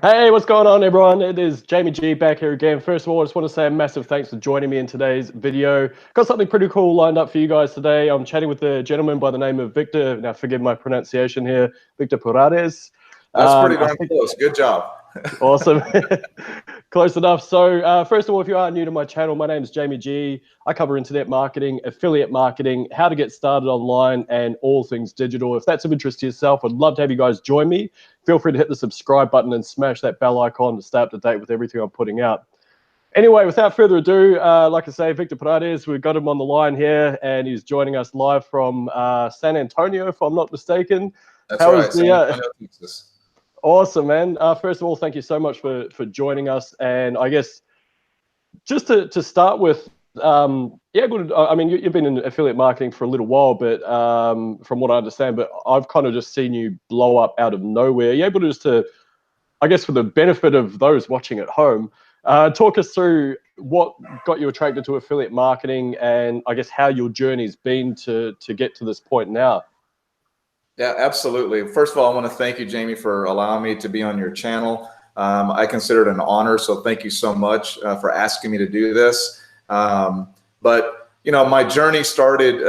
Hey, what's going on, everyone? It is Jamie G back here again. First of all, I just want to say a massive thanks for joining me in today's video. Got something pretty cool lined up for you guys today. I'm chatting with a gentleman by the name of Victor. Now, forgive my pronunciation here, Victor Paredes. That's pretty I darn think close. Good job. awesome. Close enough. So, first of all, if you are new to my channel, my name is Jamie G. I cover internet marketing, affiliate marketing, how to get started online, and all things digital. If that's of interest to yourself, I'd love to have you guys join me. Feel free to hit the subscribe button and smash that bell icon to stay up to date with everything I'm putting out. Anyway, without further ado, like I say, Victor Paredes, we've got him on the line here, and he's joining us live from San Antonio, if I'm not mistaken. That's How is right, San the Antonio, Texas. Awesome, man. First of all, thank you so much for joining us. And I guess just to start with, yeah, good. I mean, you've been in affiliate marketing for a little while, but from what I understand, but I've kind of just seen you blow up out of nowhere. Are you able to just I guess, for the benefit of those watching at home, talk us through what got you attracted to affiliate marketing, and I guess how your journey's been to get to this point now. Yeah, absolutely. First of all, I want to thank you, Jamie, for allowing me to be on your channel. I consider it an honor, so thank you so much for asking me to do this. But you know, my journey started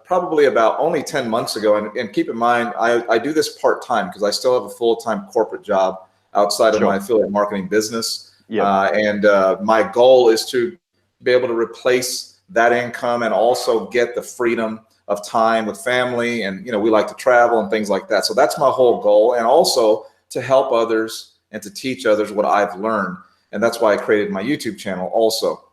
probably about only 10 months ago, and keep in mind, I do this part-time because I still have a full-time corporate job outside of my Sure. affiliate marketing business. Yep. And my goal is to be able to replace that income and also get the freedom of time with family. And, you know, we like to travel and things like that. So that's my whole goal. And also to help others and to teach others what I've learned. And that's why I created my YouTube channel also.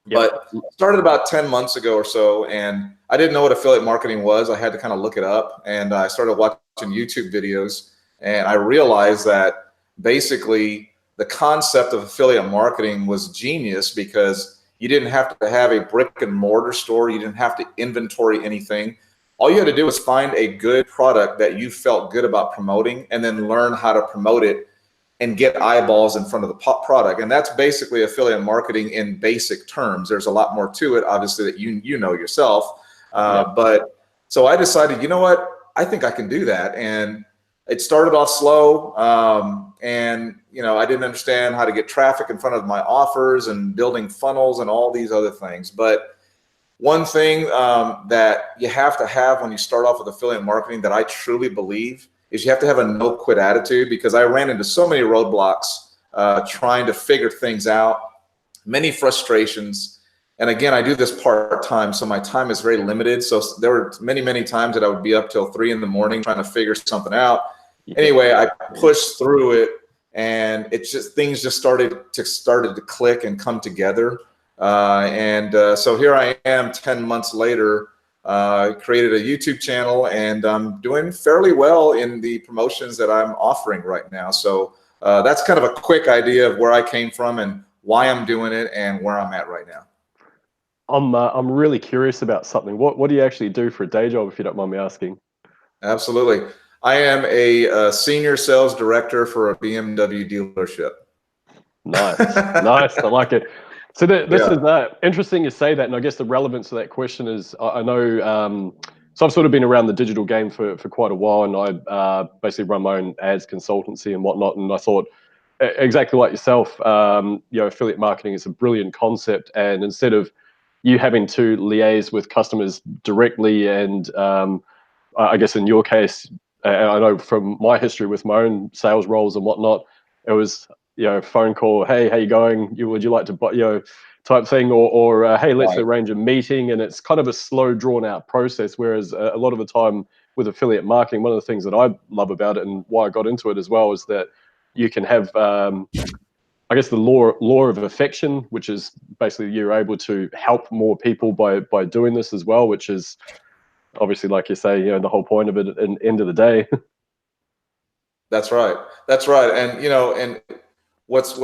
Yep. But started about 10 months ago or so, and I didn't know what affiliate marketing was. I had to kind of look it up, and I started watching YouTube videos, and I realized that basically the concept of affiliate marketing was genius because you didn't have to have a brick and mortar store. You didn't have to inventory anything. All you had to do was find a good product that you felt good about promoting and then learn how to promote it and get eyeballs in front of the product. And that's basically affiliate marketing in basic terms. There's a lot more to it, obviously, that you know yourself. Yep. But so I decided, you know what, I think I can do that. And it started off slow. And, you know, I didn't understand how to get traffic in front of my offers and building funnels and all these other things. But one thing that you have to have when you start off with affiliate marketing that I truly believe is you have to have a no quit attitude, because I ran into so many roadblocks trying to figure things out, many frustrations. And again, I do this part-time, so my time is very limited. So there were many times that I would be up till 3 in the morning trying to figure something out. Anyway, I pushed through it, and it's just things just started to click and come together. So here I am 10 months later. Created a YouTube channel, and I'm doing fairly well in the promotions that I'm offering right now. So that's kind of a quick idea of where I came from and why I'm doing it and where I'm at right now. I'm really curious about something. What do you actually do for a day job, if you don't mind me asking? Absolutely. I am a senior sales director for a BMW dealership. Nice, nice. I like it. So this Yeah. is interesting you say that, and I guess the relevance of that question is I know. So I've sort of been around the digital game for quite a while, and I basically run my own ads consultancy and whatnot. And I thought exactly like yourself, you know, affiliate marketing is a brilliant concept, and instead of you having to liaise with customers directly, and I guess in your case, I know from my history with my own sales roles and whatnot, it was, you know, phone call, hey, how you going? Would you like to buy, you know, type thing, or hey, let's Right. arrange a meeting. And it's kind of a slow, drawn out process. Whereas a lot of the time with affiliate marketing, one of the things that I love about it and why I got into it as well is that you can have, I guess, the law of affection, which is basically you're able to help more people by doing this as well, which is obviously, like you say, you know, the whole point of it at the end of the day. That's right. That's right. And you know, and what's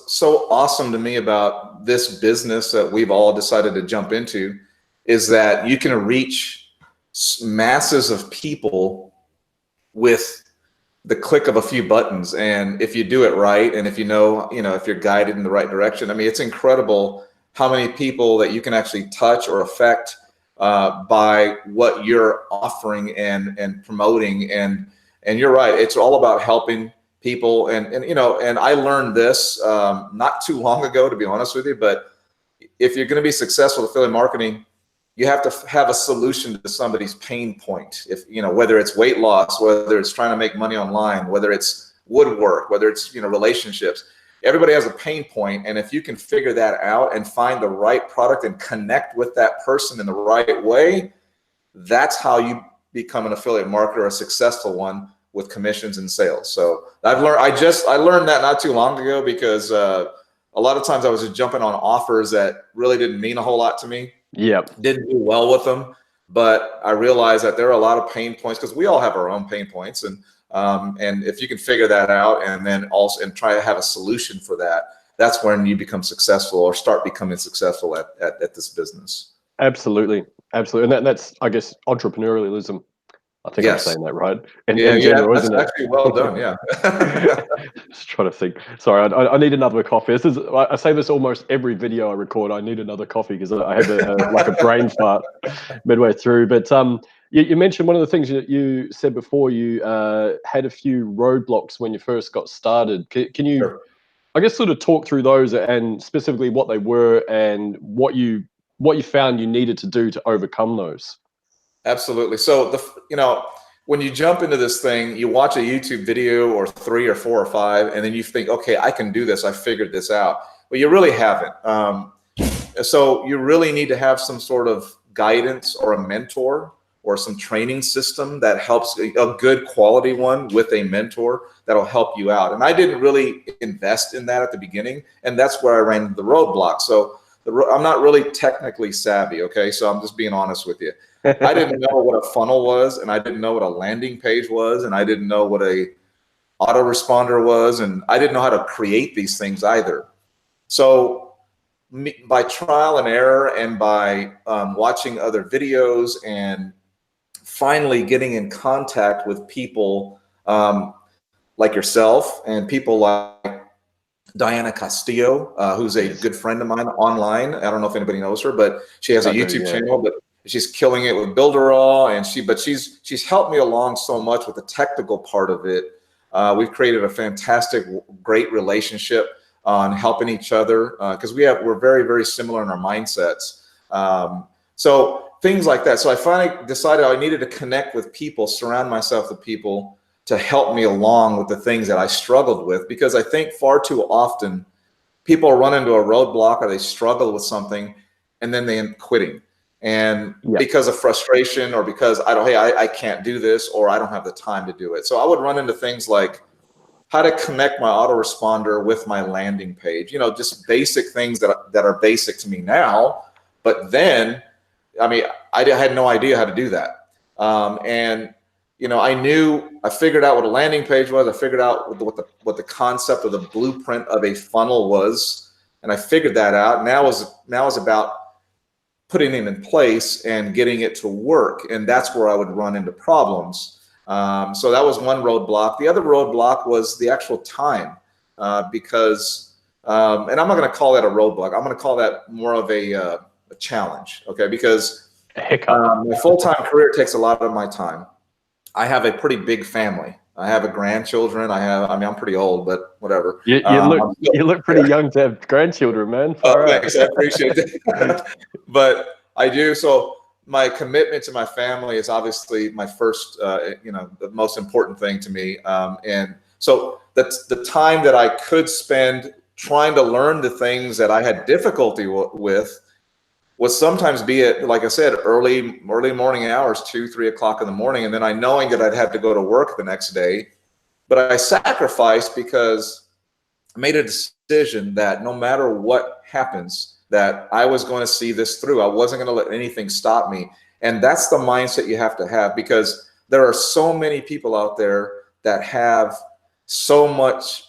so awesome to me about this business that we've all decided to jump into is that you can reach masses of people with the click of a few buttons. And if you do it right, and if you know, if you're guided in the right direction, I mean, it's incredible how many people that you can actually touch or affect by what you're offering and promoting. And you're right, it's all about helping people. And you know, and I learned this not too long ago, to be honest with you. But if you're going to be successful with affiliate marketing, you have to have a solution to somebody's pain point. If you know, whether it's weight loss, whether it's trying to make money online, whether it's woodwork, whether it's, you know, relationships. Everybody has a pain point, and if you can figure that out and find the right product and connect with that person in the right way, that's how you become an affiliate marketer, a successful one with commissions and sales. So I learned that not too long ago, because a lot of times I was just jumping on offers that really didn't mean a whole lot to me. Yep. Didn't do well with them, but I realized that there are a lot of pain points, because we all have our own pain points, and if you can figure that out and then also try to have a solution for that, that's when you become successful or start becoming successful at this business. Absolutely. Absolutely. And that's, I guess, entrepreneurialism. I think Yes. I'm saying that right. In Yeah, general, that's isn't it? actually well done. Yeah. Just trying to think. Sorry, I need another coffee. I say this almost every video I record. I need another coffee because I have like a brain fart midway through. But you mentioned one of the things that you said before. You had a few roadblocks when you first got started. Can you, Sure. I guess, sort of talk through those, and specifically what they were and what you found you needed to do to overcome those? Absolutely. So you know, when you jump into this thing, you watch a YouTube video or 3 or 4 or 5, and then you think, okay, I can do this. I figured this out. But you really haven't. So you really need to have some sort of guidance or a mentor or some training system that helps, a good quality one with a mentor that'll help you out. And I didn't really invest in that at the beginning, and that's where I ran into the roadblock. So I'm not really technically savvy, okay? So I'm just being honest with you. I didn't know what a funnel was, and I didn't know what a landing page was, and I didn't know what a autoresponder was, and I didn't know how to create these things either. So by trial and error and by watching other videos and finally getting in contact with people like yourself and people like Diana Castillo, who's a good friend of mine online. I don't know if anybody knows her, but she has a YouTube channel, but she's killing it with Builderall, and she's helped me along so much with the technical part of it. We've created a fantastic, great relationship on helping each other, because we're very, very similar in our mindsets. So things like that. So I finally decided I needed to connect with people, surround myself with people to help me along with the things that I struggled with, because I think far too often people run into a roadblock or they struggle with something and then they end up quitting. And because of frustration or because I can't do this, or I don't have the time to do it. So I would run into things like how to connect my autoresponder with my landing page, you know, just basic things that are basic to me now. But then, I mean, I had no idea how to do that. And you know, I figured out what a landing page was. I figured out what the concept or the blueprint of a funnel was, and I figured that out. Now is about putting it in place and getting it to work, and that's where I would run into problems. So that was one roadblock. The other roadblock was the actual time, because, and I'm not going to call that a roadblock. I'm going to call that more of a challenge, okay? Because my full-time career takes a lot of my time. I have a pretty big family. I have grandchildren. I'm pretty old, but whatever. You look pretty young to have grandchildren, man. Thanks, I appreciate that. But I do. So my commitment to my family is obviously my first, the most important thing to me. And so that's the time that I could spend trying to learn the things that I had difficulty with. Was sometimes be at, like I said, early morning hours, 2, 3 o'clock in the morning, and then knowing that I'd have to go to work the next day. But I sacrificed because I made a decision that no matter what happens, that I was going to see this through. I wasn't going to let anything stop me. And that's the mindset you have to have, because there are so many people out there that have so much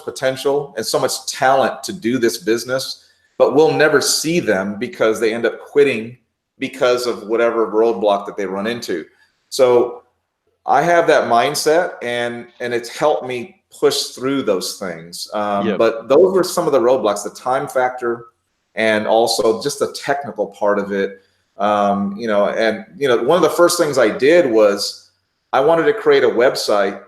potential and so much talent to do this business, but we'll never see them because they end up quitting because of whatever roadblock that they run into. So I have that mindset, and it's helped me push through those things. But those were some of the roadblocks, the time factor, and also just the technical part of it. One of the first things I did was I wanted to create a website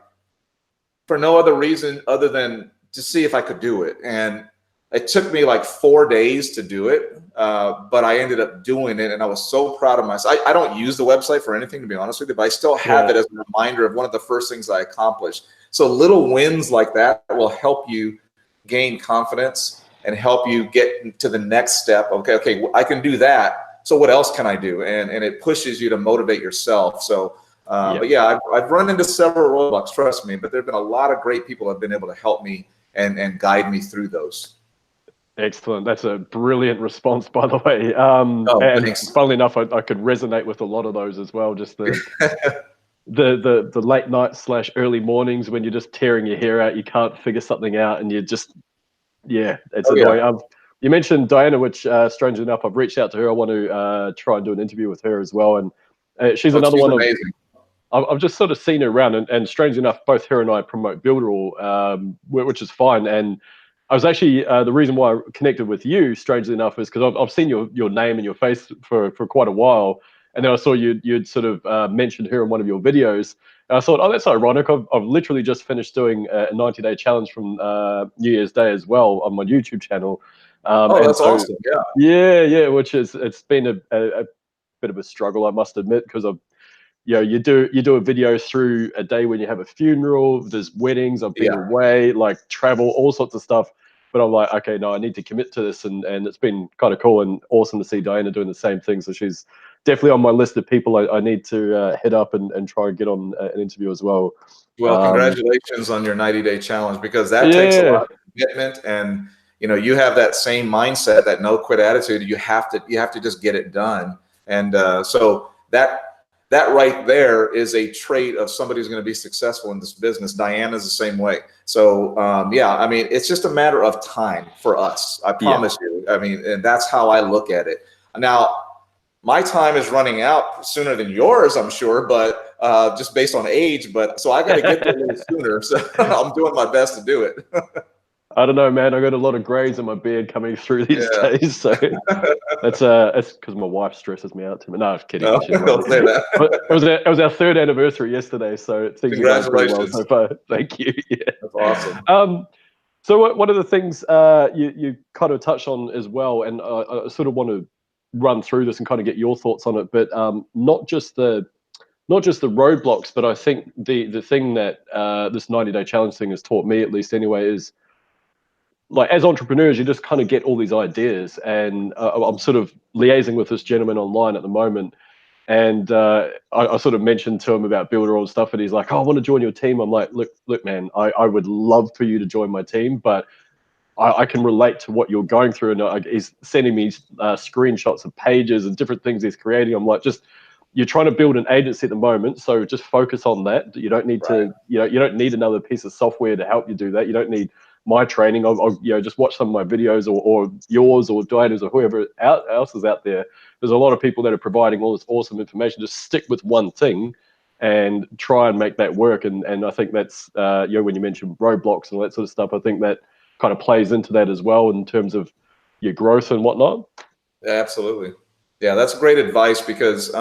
for no other reason other than to see if I could do it. And it took me like 4 days to do it, but I ended up doing it, and I was so proud of myself. I don't use the website for anything, to be honest with you, but I still have it as a reminder of one of the first things I accomplished. So little wins like that will help you gain confidence and help you get to the next step. Okay, I can do that. So what else can I do? And it pushes you to motivate yourself. So, but yeah, I've run into several roadblocks, trust me, but there've been a lot of great people that have been able to help me and guide me through those. Excellent. That's a brilliant response, by the way. And thanks. funnily enough, I could resonate with a lot of those as well. Just the late nights / early mornings when you're just tearing your hair out, you can't figure something out, and you just, it's annoying. Yeah. You mentioned Diana, which strangely enough, I've reached out to her. I want to try and do an interview with her as well, and she's another one amazing. I've just sort of seen her around, and strangely enough, both her and I promote Builderall, which is fine. And I was actually the reason why I connected with you, strangely enough, is because I've seen your name and your face for quite a while, and then I saw you'd sort of mentioned her in one of your videos, and I thought, oh, that's ironic. I've literally just finished doing a 90-day challenge from New Year's Day as well on my YouTube channel. That's awesome. Yeah, which is, it's been a bit of a struggle, I must admit, because I've you do a video through a day when you have a funeral, there's weddings, I've been away, like travel, all sorts of stuff. But I'm like, okay, no, I need to commit to this. And it's been kind of cool and awesome to see Diana doing the same thing. So she's definitely on my list of people I need to hit up and try and get on an interview as well. Well, congratulations on your 90-day challenge, because that takes a lot of commitment, and you have that same mindset, that no quit attitude. You have to just get it done. And so that right there is a trait of somebody who's going to be successful in this business. Diana's the same way. So yeah, I mean, it's just a matter of time for us. I promise you. I mean, and that's how I look at it. Now, my time is running out sooner than yours, I'm sure, but just based on age. But so I got to get there a little sooner. So I'm doing my best to do it. I don't know, man. I got a lot of grays in my beard coming through these days, so it's because my wife stresses me out too much. No, I'm kidding. No, don't say that. It was our 3rd anniversary yesterday, so things are going pretty well so far. Thank you. Yeah, that's awesome. So one of the things you kind of touched on as well, and I sort of want to run through this and kind of get your thoughts on it, but not just the roadblocks, but I think the thing that this 90-day challenge thing has taught me, at least anyway, is, like, as entrepreneurs, you just kind of get all these ideas, and I'm sort of liaising with this gentleman online at the moment, and I sort of mentioned to him about Builderall and stuff, and he's like, oh, I want to join your team. I'm like, look, man, I would love for you to join my team, but I can relate to what you're going through, and he's sending me screenshots of pages and different things he's creating. I'm like, you're trying to build an agency at the moment, so just focus on that. You don't need to, you don't need another piece of software to help you do that. You don't need my training. I'll just watch some of my videos or yours or Diana's or whoever else is out there. There's a lot of people that are providing all this awesome information. Just stick with one thing and try and make that work. And I think that's when you mentioned roadblocks and all that sort of stuff, I think that kind of plays into that as well in terms of your growth and whatnot. Absolutely. Yeah, that's great advice, because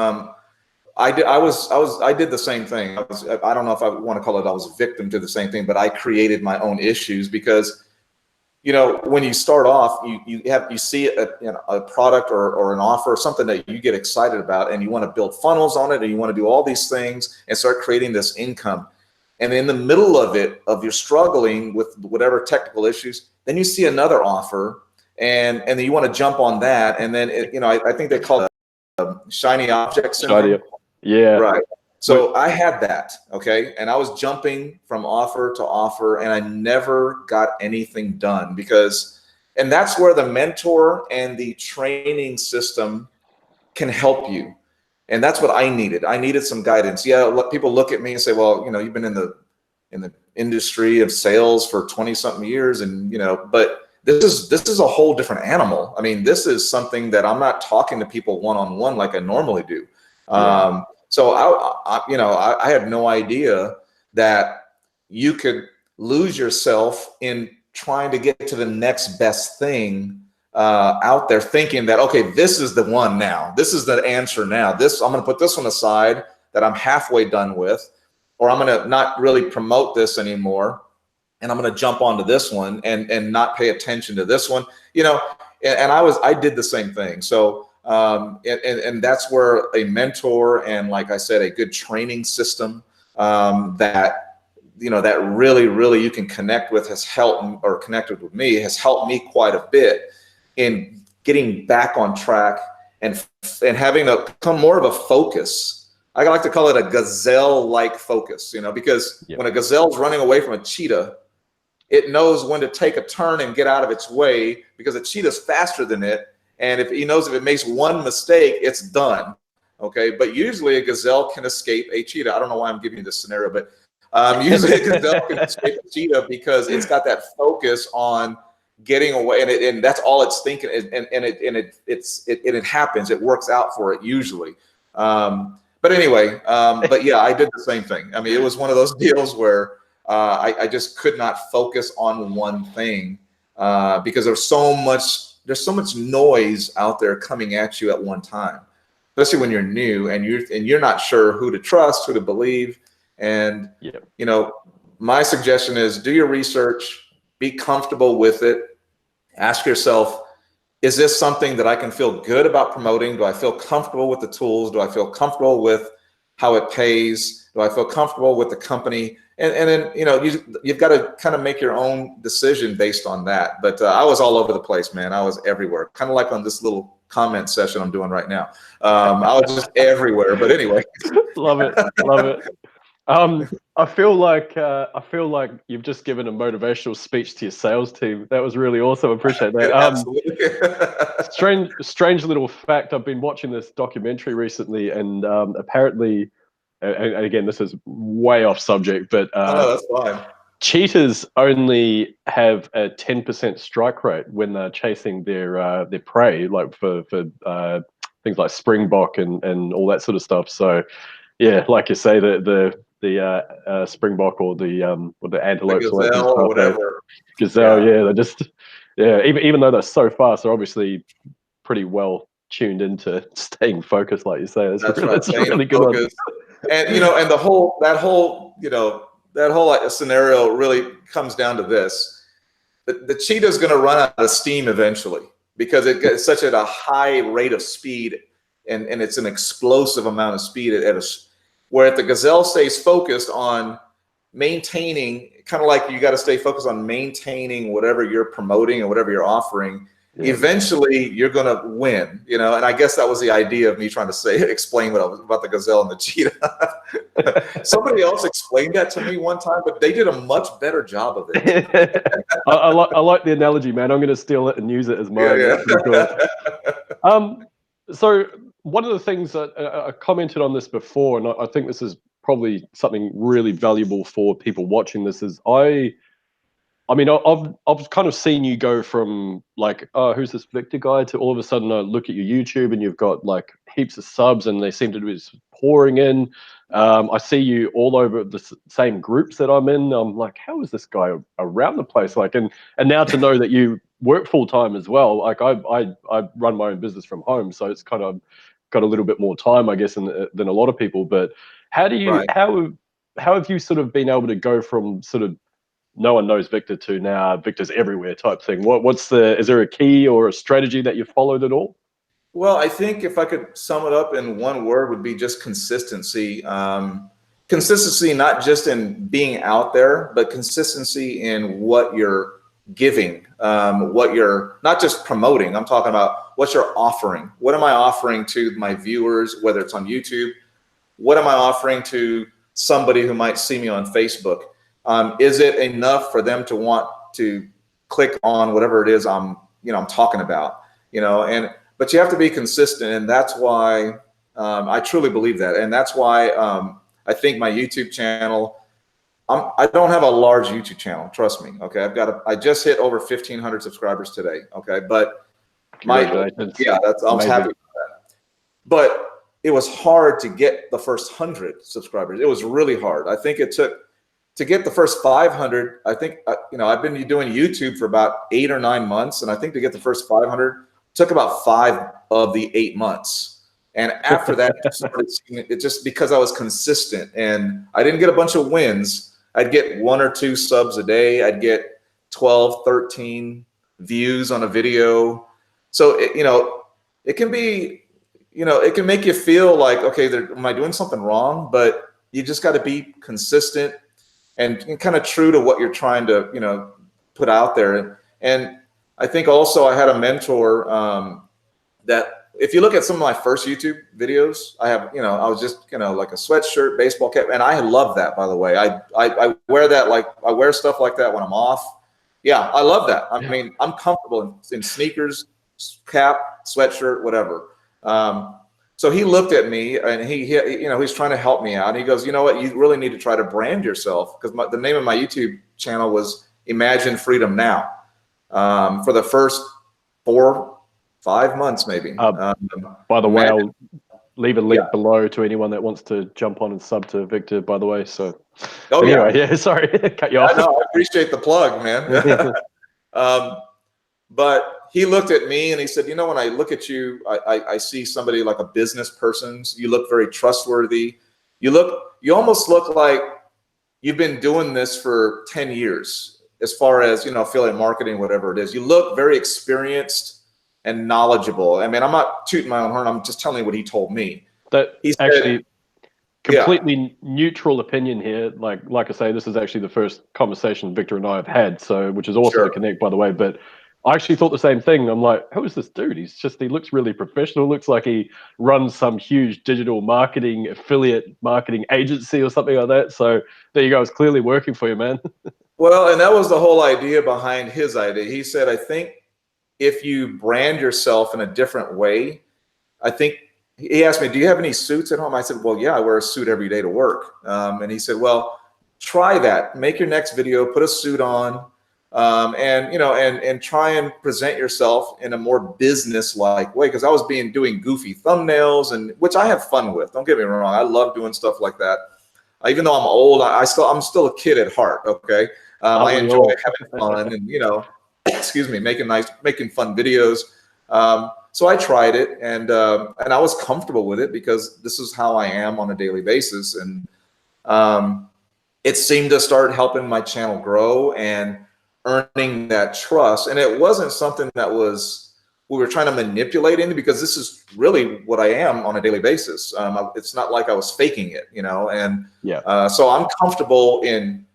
I did the same thing. I don't know if I want to call it I was a victim to the same thing, but I created my own issues, because when you start off, you see a product or an offer, something that you get excited about, and you want to build funnels on it, and you want to do all these things and start creating this income. And in the middle of it, you're struggling with whatever technical issues, then you see another offer, and then you want to jump on that, and then I think they call it shiny object syndrome. Yeah. Right. So I had that, okay, and I was jumping from offer to offer, and I never got anything done, and that's where the mentor and the training system can help you. And that's what I needed. I needed some guidance. Yeah, people look at me and say, well, you've been in the industry of sales for 20-something years, and but this is a whole different animal. I mean, this is something that I'm not talking to people one-on-one like I normally do. So I had no idea that you could lose yourself in trying to get to the next best thing out there, thinking that, okay, this is the one now. This is the answer now. I'm going to put this one aside that I'm halfway done with, or I'm going to not really promote this anymore, and I'm going to jump onto this one and not pay attention to this one, you know. And I did the same thing. So and that's where a mentor and, like I said, a good training system that that really you can connect with has helped, or connected with me, has helped me quite a bit in getting back on track and having a become more of a focus. I like to call it a gazelle-like focus, because when a gazelle's running away from a cheetah, it knows when to take a turn and get out of its way, because a cheetah's faster than it. And if it makes one mistake, it's done. Okay. But usually a gazelle can escape a cheetah. I don't know why I'm giving you this scenario, but usually a gazelle can escape a cheetah because it's got that focus on getting away, and that's all it's thinking. And it happens. It works out for it usually. But anyway, but yeah, I did the same thing. I mean, it was one of those deals where I just could not focus on one thing because there's so much noise out there coming at you at one time, especially when you're new and you're not sure who to trust, who to believe. And my suggestion is do your research, be comfortable with it, ask yourself, is this something that I can feel good about promoting? Do I feel comfortable with the tools? Do I feel comfortable with how it pays? Do I feel comfortable with the company? And then you've got to kind of make your own decision based on that. But I was all over the place, man. I was everywhere, kind of like on this little comment session I'm doing right now. I was just everywhere. But anyway, love it. I feel like you've just given a motivational speech to your sales team. That was really awesome. Appreciate that. Absolutely. strange little fact. I've been watching this documentary recently, and apparently, and again, this is way off subject, but no, that's fine. Cheetahs only have a 10% strike rate when they're chasing their prey, like for things like springbok and all that sort of stuff. So, yeah, like you say, the springbok or the antelopes, the gazelle or whatever. Gazelle, they're just even though they're so fast, they're obviously pretty well tuned into staying focused, like you say. That's a really good one. And and that whole scenario really comes down to this: the cheetah is going to run out of steam eventually because it gets such at a high rate of speed, and it's an explosive amount of speed where if the gazelle stays focused on maintaining, kind of like you got to stay focused on maintaining whatever you're promoting and whatever you're offering. Yeah. Eventually you're going to win, and I guess that was the idea of me trying to explain what I was about the gazelle and the cheetah. Somebody else explained that to me one time, but they did a much better job of it. I like the analogy, man. I'm going to steal it and use it as mine. Yeah. So one of the things that I commented on this before, and I think this is probably something really valuable for people watching this, is I've kind of seen you go from like, oh, who's this Victor guy, to all of a sudden I look at your YouTube and you've got like heaps of subs and they seem to be pouring in. I see you all over the same groups that I'm in. I'm like, how is this guy around the place? Like, and now to know that you work full time as well. Like I run my own business from home, so it's kind of got a little bit more time, I guess, than a lot of people. But how do you how have you sort of been able to go from sort of no one knows Victor to now Victor's everywhere type thing? Is there a key or a strategy that you followed at all? Well, I think if I could sum it up in one word, would be just consistency. Consistency, not just in being out there, but consistency in what you're giving, what you're not just promoting. I'm talking about what you're offering. What am I offering to my viewers, whether it's on YouTube? What am I offering to somebody who might see me on Facebook? Is it enough for them to want to click on whatever it is I'm talking about? But you have to be consistent, and that's why I truly believe that, and that's why I think my YouTube channel. I don't have a large YouTube channel, trust me. Okay, I just hit over 1,500 subscribers today. Okay, but I was happy with that. But it was hard to get the first 100 subscribers. It was really hard. I think it took to get the first 500. I think I've been doing YouTube for about 8 or 9 months, and I think to get the first 500 took about 5 of the 8 months. And after that, it just because I was consistent and I didn't get a bunch of wins. I'd get 1 or 2 subs a day. I'd get 12, 13 views on a video. So, it can be, it can make you feel like, okay, am I doing something wrong? But you just got to be consistent and kind of true to what you're trying to, put out there. And I think also I had a mentor that, if you look at some of my first YouTube videos, I have, I was just, like a sweatshirt, baseball cap, and I love that, by the way. I wear that, like, I wear stuff like that when I'm off. Yeah, I love that. I mean, I'm comfortable in sneakers, cap, sweatshirt, whatever. So he looked at me and he's trying to help me out. And he goes, you know what, you really need to try to brand yourself, because the name of my YouTube channel was Imagine Freedom Now. For the first 4-5 months, maybe. By the way, I'll leave a link below to anyone that wants to jump on and sub to Victor, by the way. So, anyway, sorry, cut you off. I appreciate the plug, man. But he looked at me and he said, when I look at you, I see somebody like a business person. You look very trustworthy. You almost look like you've been doing this for 10 years, as far as, affiliate marketing, whatever it is. You look very experienced and knowledgeable. I mean, I'm not tooting my own horn. I'm just telling you what he told me. He said, actually completely neutral opinion here. Like I say, this is actually the first conversation Victor and I have had, so which is awesome to connect, by the way. But I actually thought the same thing. I'm like, who is this dude? He looks really professional. Looks like he runs some huge digital marketing, affiliate marketing agency or something like that. So there you go. It's clearly working for you, man. Well, and that was the whole idea behind his idea. He said, I think if you brand yourself in a different way, he asked me, do you have any suits at home? I said, well, yeah, I wear a suit every day to work. And he said, well, try that. Make your next video, put a suit on, and try and present yourself in a more business-like way. Because I was doing goofy thumbnails, and which I have fun with. Don't get me wrong. I love doing stuff like that. Even though I'm old, I'm still a kid at heart. Okay, I enjoy having fun and excuse me, making fun videos. So I tried it, and I was comfortable with it because this is how I am on a daily basis. And it seemed to start helping my channel grow and earning that trust. And it wasn't something that we were trying to manipulate into, because this is really what I am on a daily basis. It's not like I was faking it, and so I'm comfortable in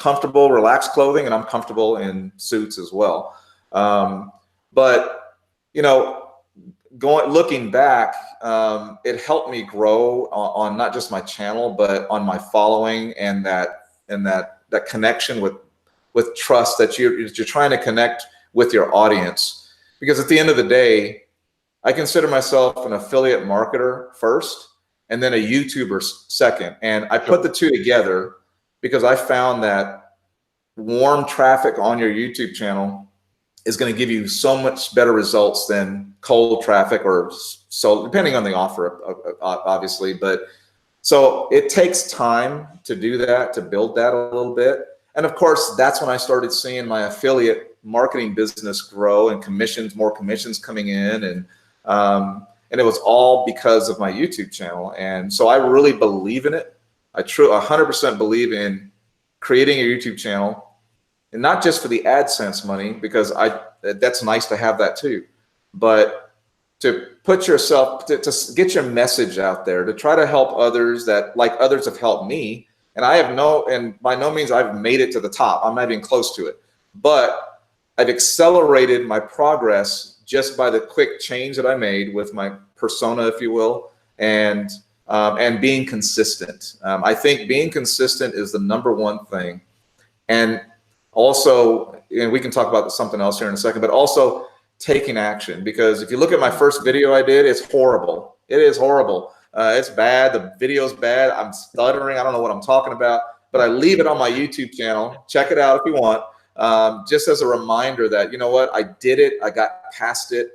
relaxed clothing, and I'm comfortable in suits as well. But looking back, it helped me grow on not just my channel, but on my following, and that connection with trust, that you're trying to connect with your audience. Because at the end of the day, I consider myself an affiliate marketer first, and then a YouTuber second. And I put the two together because I found that warm traffic on your YouTube channel is going to give you so much better results than cold traffic, or so, depending on the offer, obviously. But so it takes time to do that, to build that a little bit. And of course, that's when I started seeing my affiliate marketing business grow, and more commissions coming in. And it was all because of my YouTube channel. And so I really believe in it. I 100% believe in creating a YouTube channel, and not just for the AdSense money, because that's nice to have that too, but to put yourself, to get your message out there, to try to help others that, like others have helped me. And by no means I've made it to the top. I'm not even close to it, but I've accelerated my progress just by the quick change that I made with my persona, if you will, and being consistent. I think being consistent is the #1 thing. And also, and we can talk about something else here in a second, but also taking action. Because if you look at my first video I did, it's horrible. It is horrible. It's bad. The video's bad. I'm stuttering. I don't know what I'm talking about, but I leave it on my YouTube channel. Check it out if you want. Just as a reminder that, you know what, I did it. I got past it.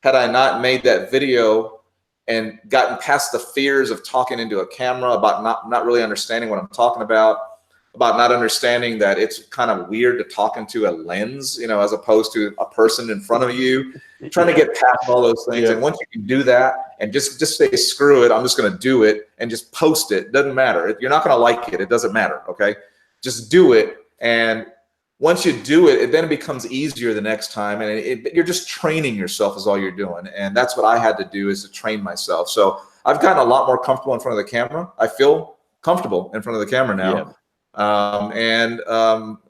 Had I not made that video and gotten past the fears of talking into a camera, about not really understanding what I'm talking about, about not understanding that it's kind of weird to talk into a lens, you know, as opposed to a person in front of you, trying to get past all those things. And once you can do that and just say, screw it, I'm just going to do it and just post it. Doesn't matter. You're not going to like it. It doesn't matter. Okay. Just do it. And once you do it, it then becomes easier the next time. And you're just training yourself is all you're doing. And that's what I had to do, is to train myself. So I've gotten a lot more comfortable in front of the camera. I feel comfortable in front of the camera now. Yeah.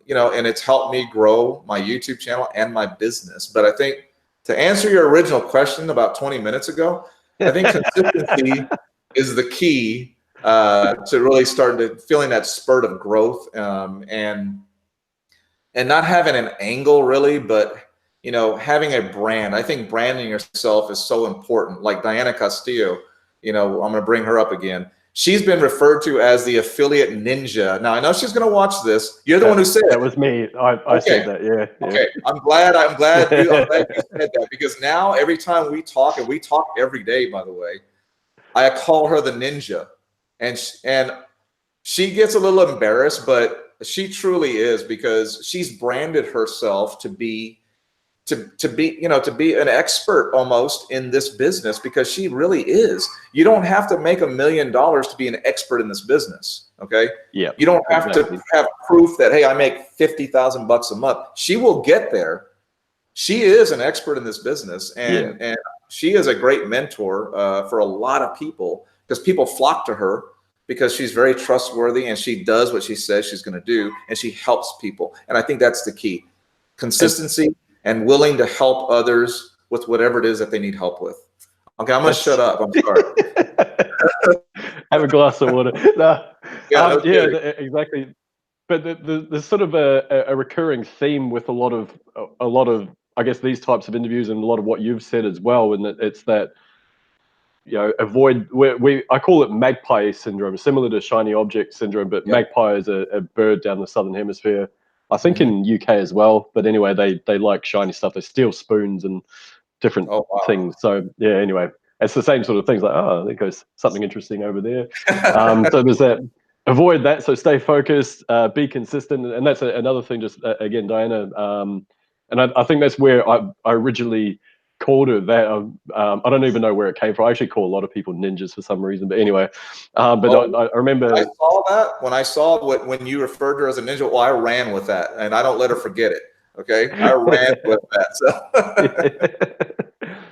You know, and it's helped me grow my YouTube channel and my business. But I think, to answer your original question about 20 minutes ago, I think consistency is the key to really start to feeling that spurt of growth, and not having an angle really, but, you know, having a brand. I think branding yourself is so important. Like Diana Castillo, you know, I'm going to bring her up again. She's been referred to as the affiliate ninja. Now I know she's going to watch this. You're the one who said it. That was me. I said that. Yeah. Okay. I'm glad you said that, because now every time we talk, and we talk every day, by the way, I call her the ninja, and she gets a little embarrassed, but she truly is, because she's branded herself to be an expert almost in this business, because she really is. You don't have to make $1 million to be an expert in this business. Okay. Yeah. You don't have to have proof that, hey, I make $50,000 a month. She will get there. She is an expert in this business, and she is a great mentor for a lot of people, because people flock to her because she's very trustworthy, and she does what she says she's going to do, and she helps people. And I think that's the key: consistency and willing to help others with whatever it is that they need help with. Okay, I'm going to shut up. I'm sorry. Have a glass of water. No. Exactly. But there's sort of a recurring theme with a lot of I guess these types of interviews, and a lot of what you've said as well, and it's that, you know, avoid I call it magpie syndrome, similar to shiny object syndrome, but magpie is a bird down the southern hemisphere. I think in UK as well, but anyway, they like shiny stuff. They steal spoons and different things. So yeah, anyway, it's the same sort of things. Like, oh, there goes something interesting over there. So there's that. Avoid that. So stay focused, be consistent, and that's another thing. Just again, Diana, and I think that's where I originally called her that. I don't even know where it came from. I actually call a lot of people ninjas for some reason, but anyway. But I remember when I saw when you referred to her as a ninja. Well, I ran with that, and I don't let her forget it. Okay, I ran with that. So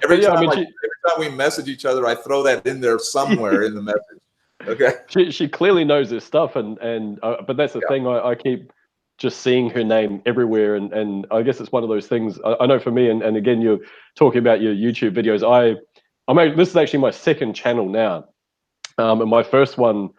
every time we message each other, I throw that in there somewhere in the message. Okay. She clearly knows this stuff, and but that's the thing. I keep just seeing her name everywhere, and I guess it's one of those things. I know for me, and again, you're talking about your YouTube videos. This is actually my second channel now, and my first one,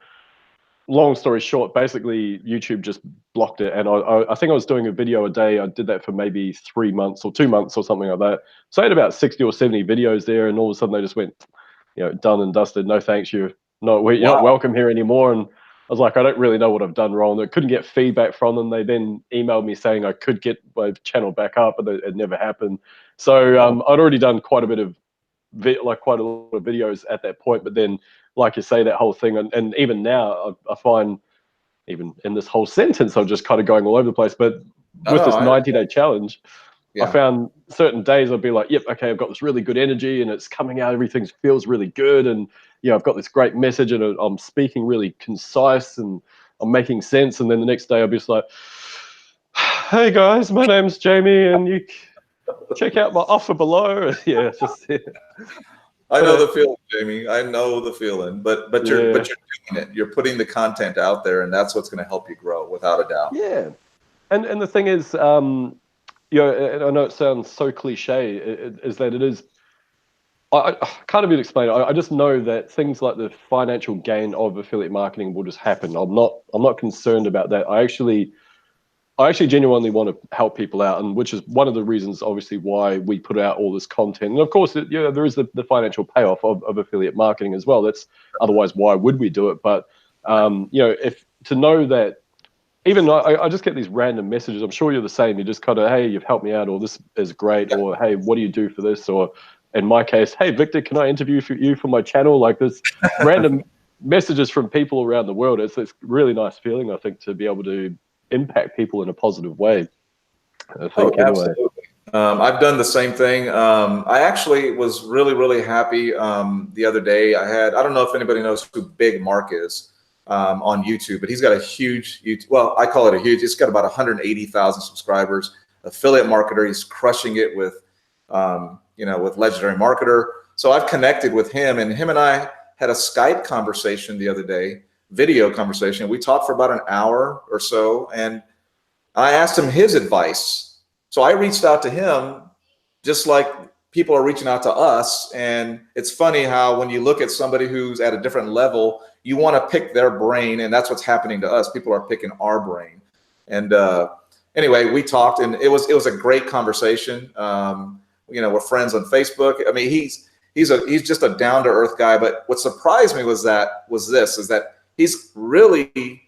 long story short, basically YouTube just blocked it, and I think I was doing a video a day. I did that for maybe 3 months or 2 months or something like that. So I had about 60 or 70 videos there, and all of a sudden they just went, you know, done and dusted. No thanks, you're not welcome here anymore. And I was like, I don't really know what I've done wrong. I couldn't get feedback from them. They then emailed me saying I could get my channel back up, but it never happened. So I'd already done quite a lot of videos at that point. But then, like you say, that whole thing, and even now, I find, even in this whole sentence, I'm just kind of going all over the place. But with this 90-day challenge, I found certain days I'd be like, yep, okay, I've got this really good energy and it's coming out, everything feels really good, and I've got this great message and I'm speaking really concise and I'm making sense. And then the next day I'll be just like, hey guys, my name's Jamie, and you check out my offer below. Yeah, it's just I know the feeling, Jamie. I know the feeling, but you're doing it. You're putting the content out there, and that's what's going to help you grow, without a doubt. Yeah, and the thing is, you know, I know it sounds so cliche, is that it is. I can't even explain it. I just know that things like the financial gain of affiliate marketing will just happen. I'm not concerned about that. I actually genuinely want to help people out, and which is one of the reasons, obviously, why we put out all this content. And of course, there is the financial payoff of affiliate marketing as well. That's otherwise, why would we do it? But you know, if to know that. Even I just get these random messages. I'm sure you're the same. You just kind of, hey, you've helped me out, or this is great, or hey, what do you do for this? Or in my case, hey, Victor, can I interview you for my channel? Like this random messages from people around the world. It's a really nice feeling, I think, to be able to impact people in a positive way. I think, anyway. Absolutely. I've done the same thing. I actually was really, really happy the other day. I don't know if anybody knows who Big Mark is on YouTube, but he's got a huge YouTube, well, I call it a huge, it's got about 180,000 subscribers, affiliate marketer. He's crushing it with, with Legendary Marketer. So I've connected with him, and him and I had a Skype conversation the other day, video conversation. We talked for about an hour or so, and I asked him his advice. So I reached out to him just like people are reaching out to us. And it's funny how when you look at somebody who's at a different level, you want to pick their brain, and that's what's happening to us. People are picking our brain. And anyway, we talked, and it was a great conversation. We're friends on Facebook. I mean, he's just a down-to-earth guy. But what surprised me was that he's really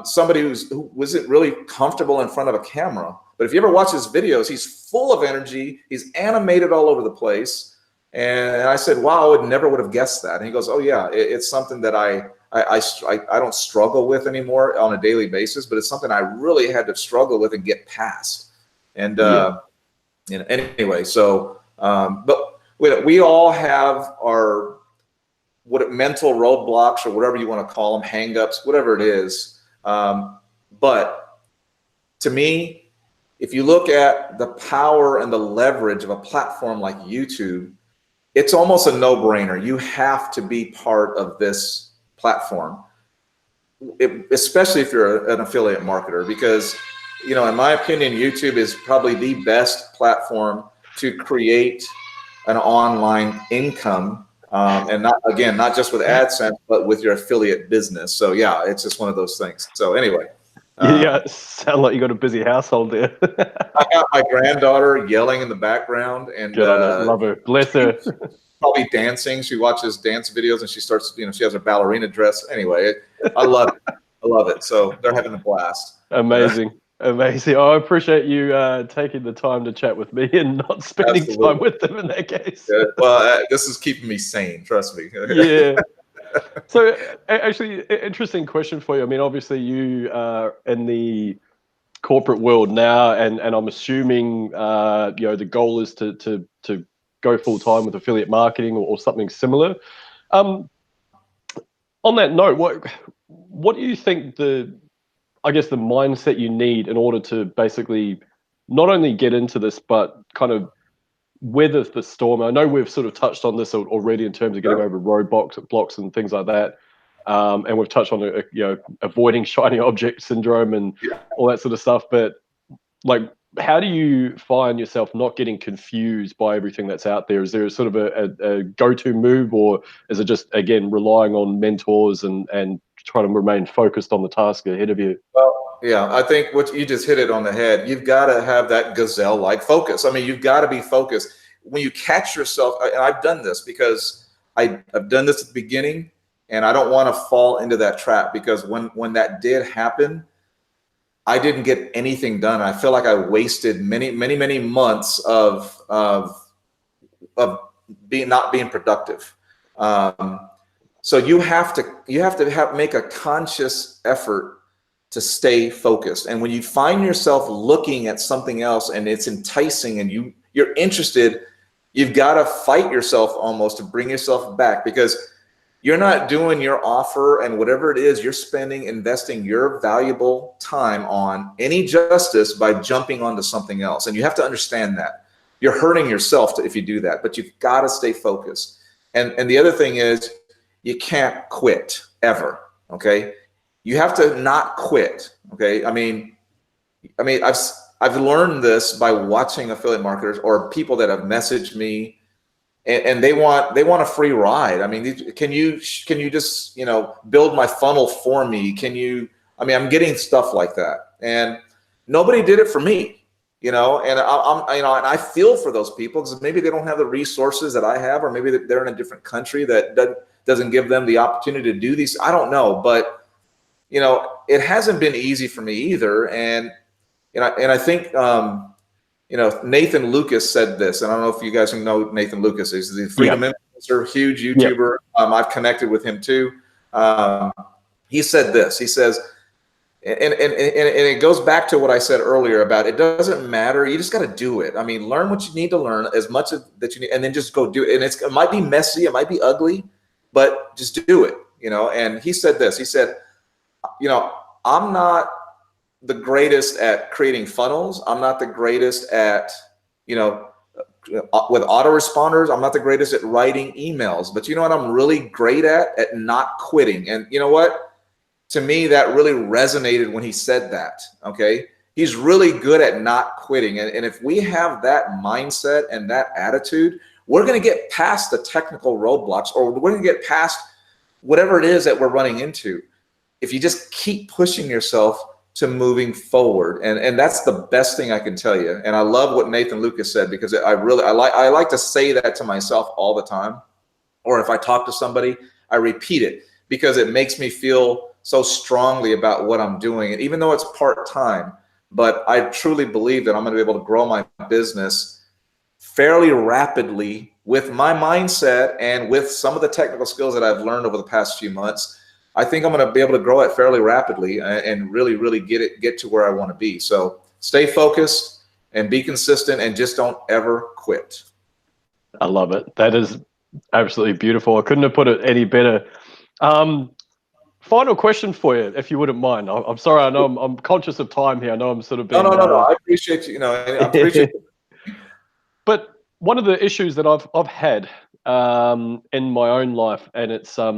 somebody who wasn't really comfortable in front of a camera. But if you ever watch his videos, he's full of energy. He's animated all over the place. And I said, wow, I never would have guessed that. And he goes, oh yeah, it's something that I don't struggle with anymore on a daily basis, but it's something I really had to struggle with and get past. And anyway, so but we all have our mental roadblocks, or whatever you want to call them, hang-ups, whatever it is. But to me, if you look at the power and the leverage of a platform like YouTube, it's almost a no-brainer. You have to be part of this platform, especially if you're an affiliate marketer, because, in my opinion, YouTube is probably the best platform to create an online income. And not just with AdSense, but with your affiliate business. So yeah, it's just one of those things. So anyway. Yeah, sound like you got a busy household there. I got my granddaughter yelling in the background, and love her, bless her. Probably dancing. She watches dance videos, and she starts, she has her ballerina dress. Anyway, I love it. I love it. So they're having a blast. Amazing. Amazing. I appreciate you taking the time to chat with me and not spending time with them in that case. Yeah, well, this is keeping me sane. Trust me. Yeah. So actually, interesting question for you. I mean, obviously you are in the corporate world now, and I'm assuming the goal is to go full time with affiliate marketing or something similar. On that note, what do you think the mindset you need in order to basically not only get into this, but kind of weather the storm? I know we've sort of touched on this already in terms of getting over roadblocks and things like that. And we've touched on, avoiding shiny object syndrome and all that sort of stuff. But like, how do you find yourself not getting confused by everything that's out there? Is there sort of a go-to move, or is it just, again, relying on mentors and trying to remain focused on the task ahead of you? Well, yeah, I think what you just hit it on the head. You've got to have that gazelle-like focus. I mean, you've got to be focused. When you catch yourself, and I've done this because I've done this at the beginning, and I don't want to fall into that trap, because when that did happen, I didn't get anything done. I feel like I wasted many months of not being productive. So you have to make a conscious effort to stay focused. And when you find yourself looking at something else and it's enticing and you're interested, you've got to fight yourself almost to bring yourself back, because you're not doing your offer and whatever it is you're spending, investing your valuable time on any justice by jumping onto something else. And you have to understand that. You're hurting yourself if you do that, but you've got to stay focused. And the other thing is, you can't quit ever, okay? You have to not quit, okay? I mean, I've learned this by watching affiliate marketers or people that have messaged me, and they want a free ride. I mean, can you just build my funnel for me? I'm getting stuff like that, and nobody did it for me, and I feel for those people, because maybe they don't have the resources that I have, or maybe they're in a different country that doesn't give them the opportunity to do these. I don't know, but it hasn't been easy for me either. And I think Nathan Lucas said this, and I don't know if you guys know who Nathan Lucas is. He's the Freedom huge Yep. YouTuber. I've connected with him too. He said this. He says, and it goes back to what I said earlier about it doesn't matter. You just got to do it. I mean, learn what you need to learn as much as that you need, and then just go do it. And it might be messy, it might be ugly, but just do it. And he said this. He said, I'm not the greatest at creating funnels. I'm not the greatest at, with autoresponders. I'm not the greatest at writing emails. But you know what I'm really great at? At not quitting. And you know what? To me, that really resonated when he said that, okay? He's really good at not quitting. And if we have that mindset and that attitude, we're gonna get past the technical roadblocks, or we're gonna get past whatever it is that we're running into. If you just keep pushing yourself to moving forward. And that's the best thing I can tell you. And I love what Nathan Lucas said, because I like to say that to myself all the time. Or if I talk to somebody, I repeat it, because it makes me feel so strongly about what I'm doing. And even though it's part-time, but I truly believe that I'm going to be able to grow my business fairly rapidly with my mindset and with some of the technical skills that I've learned over the past few months. I think I'm going to be able to grow it fairly rapidly and really get to where I want to be. So stay focused and be consistent, and just don't ever quit. I love it. That is absolutely beautiful. I couldn't have put it any better. Final question for you, if you wouldn't mind. I'm sorry. I know I'm conscious of time here. I know I'm sort of being. No. I appreciate you. I appreciate. But one of the issues that I've had in my own life, and it's I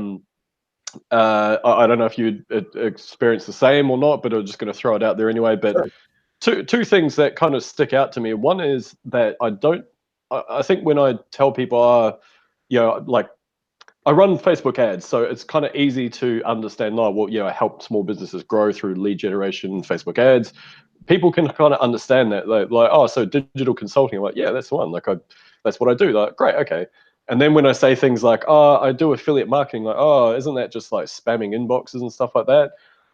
don't know if you'd experience the same or not, but I'm just going to throw it out there anyway. But sure. Two things that kind of stick out to me. One is that I think when I tell people, like, I run Facebook ads, so it's kind of easy to understand. I help small businesses grow through lead generation, Facebook ads. People can kind of understand that, like, oh, so digital consulting. I'm like, yeah, that's the one. Like, that's what I do. Like, great, okay. And then when I say things like, oh, I do affiliate marketing, like, oh, isn't that just like spamming inboxes and stuff like that?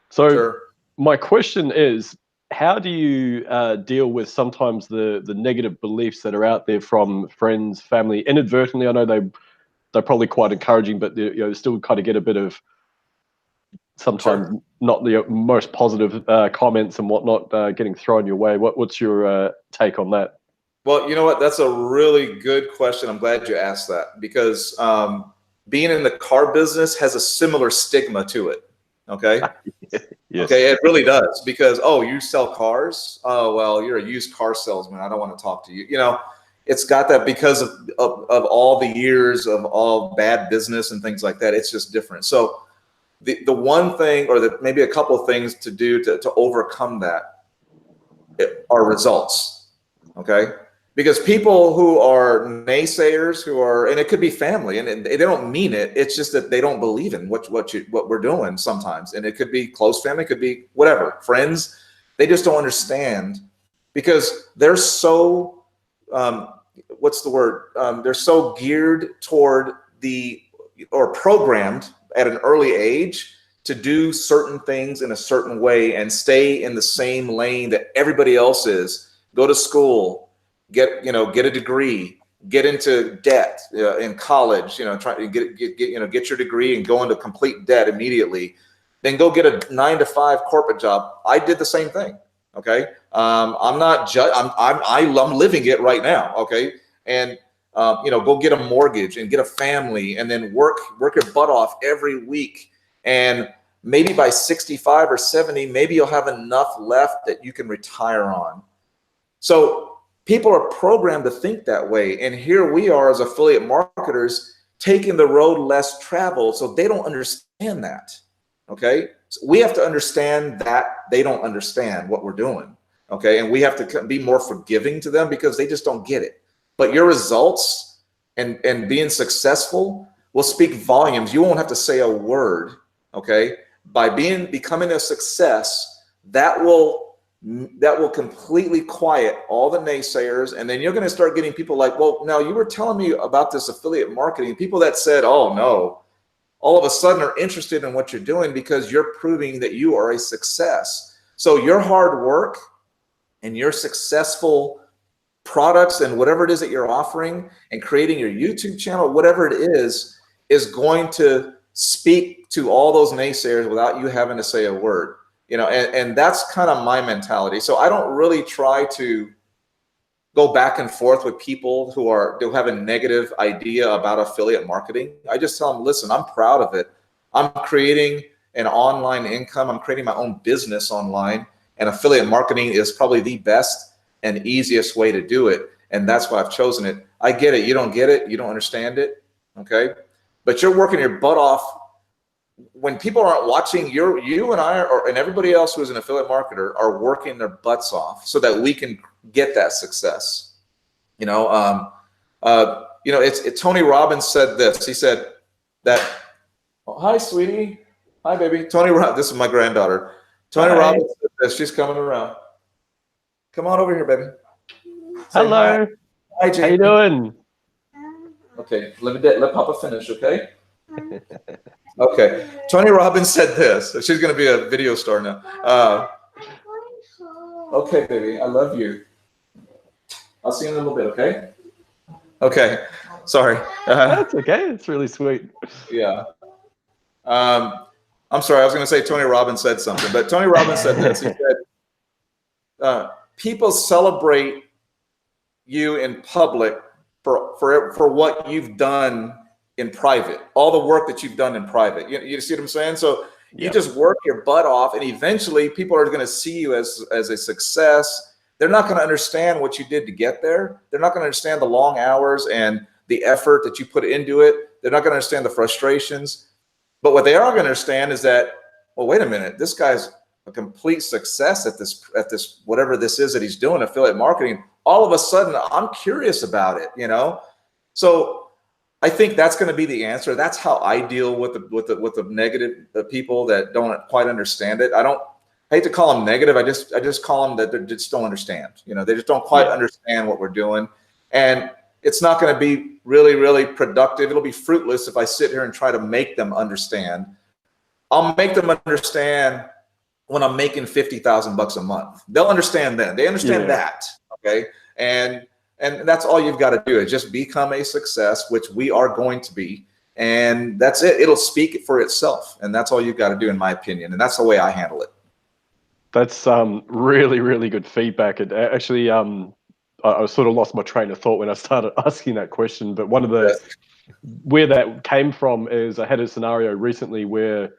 So sure. My question is, how do you deal with sometimes the negative beliefs that are out there from friends, family, inadvertently? I know they're probably quite encouraging, but still kind of get a bit of sometimes not the most positive comments and whatnot getting thrown your way. What's your take on that? Well, you know what? That's a really good question. I'm glad you asked that, because being in the car business has a similar stigma to it. Okay. Yes. Okay, it really does, because, oh, you sell cars? Oh, well, you're a used car salesman. I don't want to talk to you. It's got that because of all the years of all bad business and things like that. It's just different. So the one thing, or maybe a couple of things to do to overcome that are results. Okay. Because people who are naysayers, and it could be family, and they don't mean it. It's just that they don't believe in what we're doing sometimes. And it could be close family, it could be whatever, friends. They just don't understand, because they're so, what's the word? They're so geared toward or programmed at an early age to do certain things in a certain way and stay in the same lane that everybody else is. Go to school, get a degree, get into debt in college, try to get your degree and go into complete debt immediately, then go get a 9-to-5 corporate job. I did the same thing. Okay. I'm not I'm living it right now. Okay. And go get a mortgage and get a family, and then work your butt off every week. And maybe by 65 or 70, maybe you'll have enough left that you can retire on. So people are programmed to think that way. And here we are as affiliate marketers taking the road less traveled. So they don't understand that. Okay. So we have to understand that they don't understand what we're doing. Okay. And we have to be more forgiving to them, because they just don't get it. But your results and being successful will speak volumes. You won't have to say a word. Okay. By becoming a success, that will completely quiet all the naysayers. And then you're going to start getting people like, well, now you were telling me about this affiliate marketing. People that said, oh no, all of a sudden are interested in what you're doing, because you're proving that you are a success. So your hard work and your successful products and whatever it is that you're offering and creating your YouTube channel, whatever it is going to speak to all those naysayers without you having to say a word, you know, and that's kind of my mentality. So I don't really try to go back and forth with people who have a negative idea about affiliate marketing. I just tell them, listen, I'm proud of it. I'm creating an online income. I'm creating my own business online, and affiliate marketing is probably the best and easiest way to do it. And that's why I've chosen it. I get it. You don't get it. You don't understand it. Okay. But you're working your butt off. When people aren't watching, you and I and everybody else who is an affiliate marketer are working their butts off so that we can get that success. You know, Tony Robbins said this. He said that, oh, hi, sweetie. Hi, baby. This is my granddaughter. Tony Robbins said this. She's coming around. Come on over here, baby. Say hello. Hi, Jamie. How you doing? Okay, let Papa finish, okay? Okay. Tony Robbins said this. She's going to be a video star now. Okay, baby. I love you. I'll see you in a little bit, okay? Okay. Sorry. That's okay. It's really sweet. Yeah. I'm sorry. I was going to say Tony Robbins said something, but Tony Robbins said this. He said, people celebrate you in public for what you've done in private, all the work that you've done in private. You see what I'm saying? So you just work your butt off, and eventually people are going to see you as a success. They're not going to understand what you did to get there. They're not going to understand the long hours and the effort that you put into it. They're not going to understand the frustrations. But what they are going to understand is that, well, wait a minute, this guy's a complete success at this whatever this is that he's doing, affiliate marketing. All of a sudden, I'm curious about it, you know? So I think that's going to be the answer. That's how I deal with the negative people that don't quite understand it. I hate to call them negative. I just call them that they just don't understand. You know, they just don't quite understand what we're doing, and it's not going to be really, really productive. It'll be fruitless if I sit here and try to make them understand. I'll make them understand when I'm making $50,000 a month. They'll understand then. They understand that. Okay, and that's all you've got to do is just become a success, which we are going to be, and that's it. It'll speak for itself, and that's all you've got to do, in my opinion, and that's the way I handle it. That's really, really good feedback. It actually, I sort of lost my train of thought when I started asking that question. But one of the where that came from is I had a scenario recently where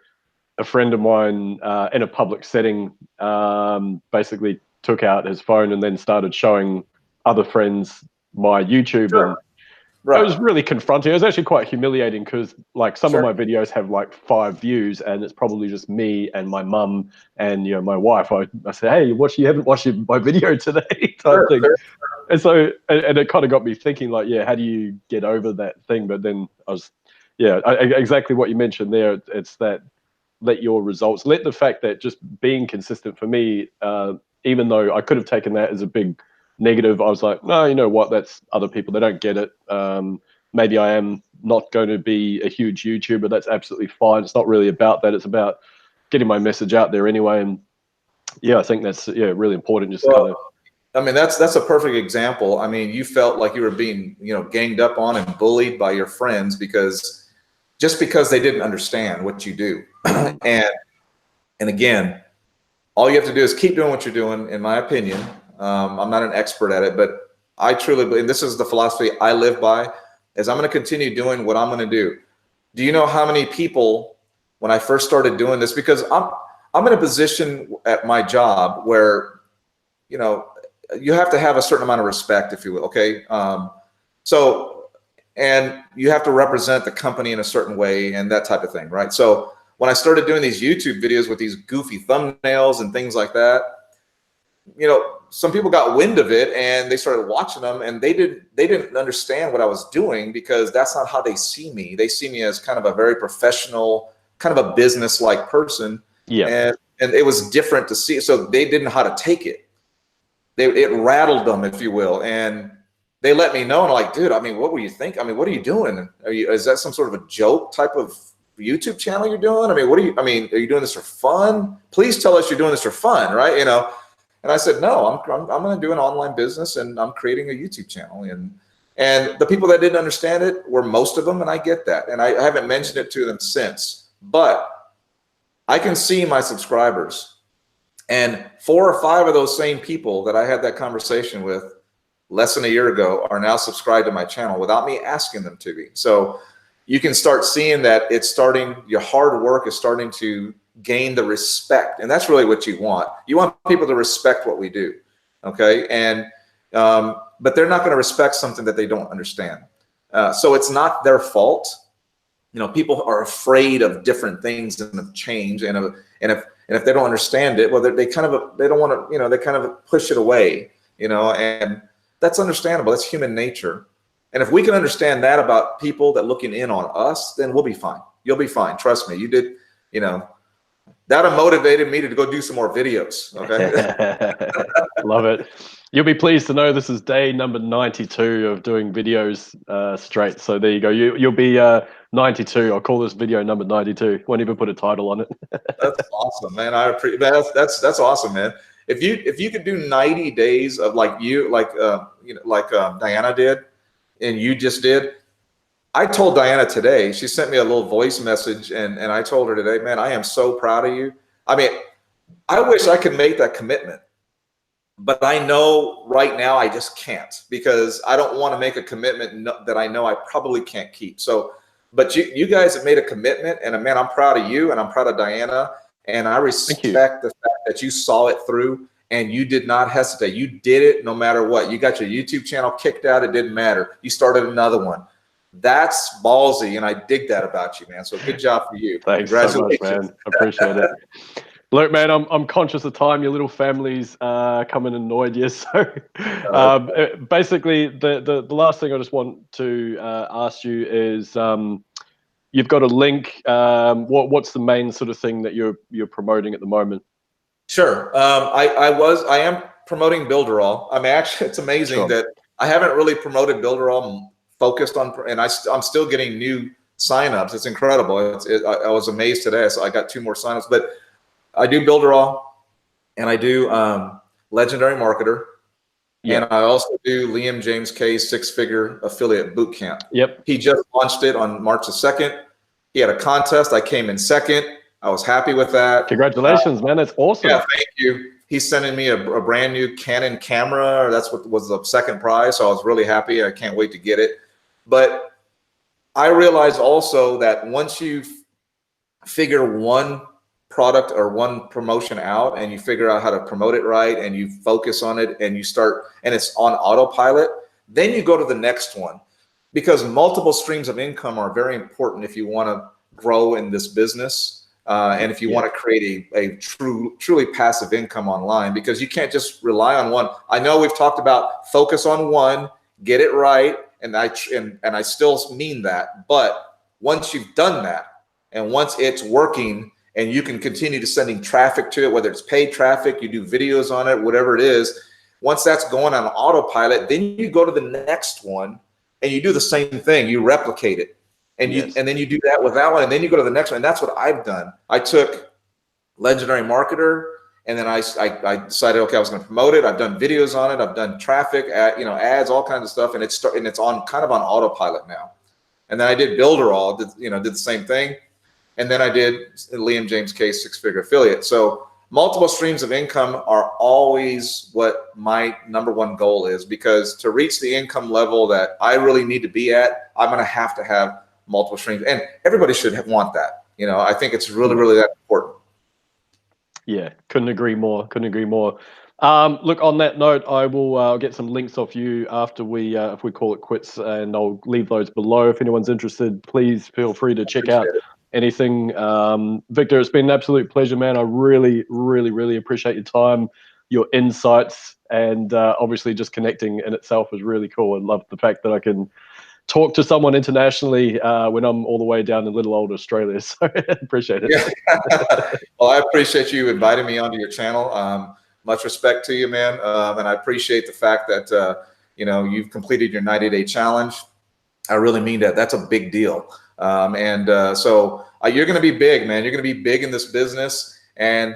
a friend of mine in a public setting basically took out his phone and then started showing other friends my YouTube. Sure. And it was really confronting. It was actually quite humiliating because like some of my videos have like 5 views and it's probably just me and my mum and, you know, my wife. I said, hey, you haven't watched my video today type thing. And so, and it kind of got me thinking like, how do you get over that thing? But then I was, exactly what you mentioned there. It's that let your results, let the fact that just being consistent for me, even though I could have taken that as a big negative, I was like, no, you know what? That's other people. They don't get it. Maybe I am not going to be a huge YouTuber. That's absolutely fine. It's not really about that. It's about getting my message out there anyway. And I think that's really important. Just kind of. I mean, that's a perfect example. I mean, you felt like you were being, ganged up on and bullied by your friends because they didn't understand what you do. and again, all you have to do is keep doing what you're doing, in my opinion. I'm not an expert at it, but I truly believe, and this is the philosophy I live by, is I'm going to continue doing what I'm going to do. Do you know how many people, when I first started doing this, because I'm in a position at my job where, you have to have a certain amount of respect, if you will. Okay. And you have to represent the company in a certain way and that type of thing. Right. So when I started doing these YouTube videos with these goofy thumbnails and things like that, some people got wind of it and they started watching them, and they didn't understand what I was doing because that's not how they see me. They see me as kind of a very professional, kind of a business-like person. Yeah. And it was different to see. So they didn't know how to take it. It rattled them, if you will. And they let me know, and I'm like, dude, I mean, what were you thinking? I mean, what are you doing? Is that some sort of a joke type of YouTube channel you're doing? I mean, are you doing this for fun? Please tell us you're doing this for fun, right? And I said, no, I'm going to do an online business, and I'm creating a YouTube channel. And the people that didn't understand it were most of them, and I get that. And I haven't mentioned it to them since. But I can see my subscribers, and 4 or 5 of those same people that I had that conversation with less than a year ago are now subscribed to my channel without me asking them to be. So you can start seeing that it's starting, your hard work is starting to gain the respect. And that's really what you want. You want people to respect what we do. Okay. And, but they're not going to respect something that they don't understand. So it's not their fault. You know, people are afraid of different things and of change. And if they don't understand it, well, they don't want to, you know, they kind of push it away, you know, and that's understandable. That's human nature. And if we can understand that about people that looking in on us, then we'll be fine. You'll be fine. Trust me. You did, you know, that motivated me to go do some more videos. Okay. Love it. You'll be pleased to know this is day number 92 of doing videos straight. So there you go. You'll be 92. I'll call this video number 92. Won't even put a title on it. That's awesome, man. I appreciate that's awesome, man. If you could do 90 days of like Diana did, and you just did. I told Diana today, she sent me a little voice message, and I told her today, man, I am so proud of you. I mean, I wish I could make that commitment, but I know right now I just can't, because I don't want to make a commitment that I know I probably can't keep. So, but you guys have made a commitment, and man, I'm proud of you, and I'm proud of Diana, and I respect the fact that you saw it through and you did not hesitate. You did it no matter what. You got your YouTube channel kicked out. It didn't matter. You started another one. That's ballsy, and I dig that about you, man. So good job for you. Thanks so much, man. Appreciate it. Look, man, I'm conscious of time. Your little family's coming and annoyed you. So basically, the last thing I just want to ask you is, you've got a link. What's the main sort of thing that you're promoting at the moment? Sure. I am promoting Builderall. I mean, actually, it's amazing that I haven't really promoted Builderall, focused on, and I'm still getting new signups. It's incredible. I was amazed today. So I got 2 more signups, but I do Builderall, and I do Legendary Marketer, and I also do Liam James K's 6-figure affiliate bootcamp. Yep. He just launched it on March the 2nd. He had a contest. I came in second. I was happy with that. Congratulations, man. That's awesome. Yeah, thank you. He's sending me a brand new Canon camera. That's what was the second prize. So I was really happy. I can't wait to get it. But I realized also that once you figure one product or one promotion out, and you figure out how to promote it right, and you focus on it, and you start, and it's on autopilot, then you go to the next one, because multiple streams of income are very important if you want to grow in this business. And if you want to create a truly passive income online, because you can't just rely on one. I know we've talked about focus on one, get it right, and I still mean that. But once you've done that, and once it's working, and you can continue to sending traffic to it, whether it's paid traffic, you do videos on it, whatever it is, once that's going on autopilot, then you go to the next one and you do the same thing, you replicate it. And and then you do that with that one, and then you go to the next one. And that's what I've done. I took Legendary Marketer, and then I decided, okay, I was going to promote it. I've done videos on it. I've done traffic, ads, all kinds of stuff, and it's on kind of on autopilot now. And then I did Builderall, did the same thing, and then I did Liam James K's 6-figure affiliate. So multiple streams of income are always what my #1 goal is, because to reach the income level that I really need to be at, I'm going to have multiple streams, and everybody should want that. You know, I think it's really, really that important. Yeah, couldn't agree more. Couldn't agree more. Look, on that note, I will get some links off you after if we call it quits, and I'll leave those below. If anyone's interested, please feel free to check out anything. Victor, it's been an absolute pleasure, man. I really, really, really appreciate your time, your insights, and obviously just connecting in itself was really cool. I love the fact that I can talk to someone internationally when I'm all the way down in little old Australia. So appreciate it. Yeah. Well, I appreciate you inviting me onto your channel. Much respect to you, man. And I appreciate the fact that, you've completed your 90-day challenge. I really mean that. That's a big deal. So you're going to be big, man. You're going to be big in this business. And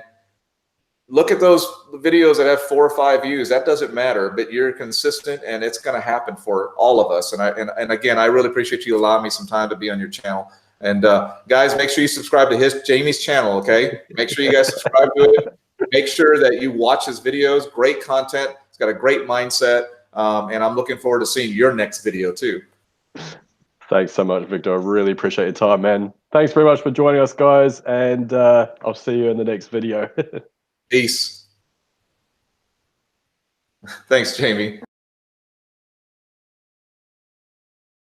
look at those videos that have 4 or 5 views. That doesn't matter, but you're consistent, and it's going to happen for all of us. And again, I really appreciate you allowing me some time to be on your channel. And guys, make sure you subscribe to Jamie's channel. Okay, make sure you guys subscribe to it. Make sure that you watch his videos. Great content. He's got a great mindset, and I'm looking forward to seeing your next video too. Thanks so much, Victor. I really appreciate your time, man. Thanks very much for joining us, guys, and I'll see you in the next video. Peace. Thanks, Jamie.